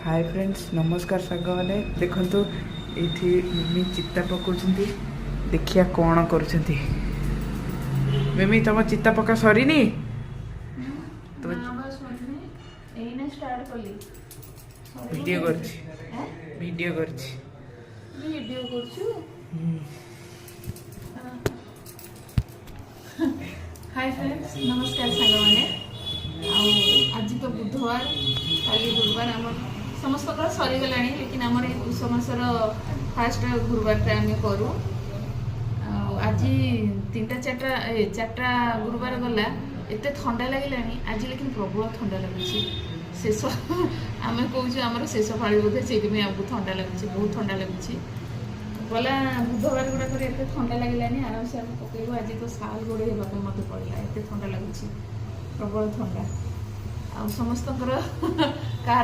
Hi friends नमस्कार सांग मैंने देखु ये मिमी चिता पकाउछंती देखिया कौन करुछंती। मिमी तुम चिता पका सरीनी वीडियो करछि वीडियो करछि वीडियो करछु। हाय फ्रेंड्स नमस्कार सांग मैंने आज तो बुधवार काली गुरुवार आम समस्त सरीगला लेकिन आम पुष मासर फास्ट गुरुवार आम करूँ। आज 3-4टा गुरुवार गला एत ठंडा लगे आज लेकिन प्रबल ठंडा लगुच शेष आम कौच आम शेष फाड़ी बोधे से आमको ठंडा लगुच बहुत ठंडा लगुच गला बुधवार गुड़ाक एत ठंडा लगे आराम से आम पकड़ू। आज तो साल गोड़े होगा मत पड़ा एत ठंडा लगुच प्रबल ठंडा आ समस्त कह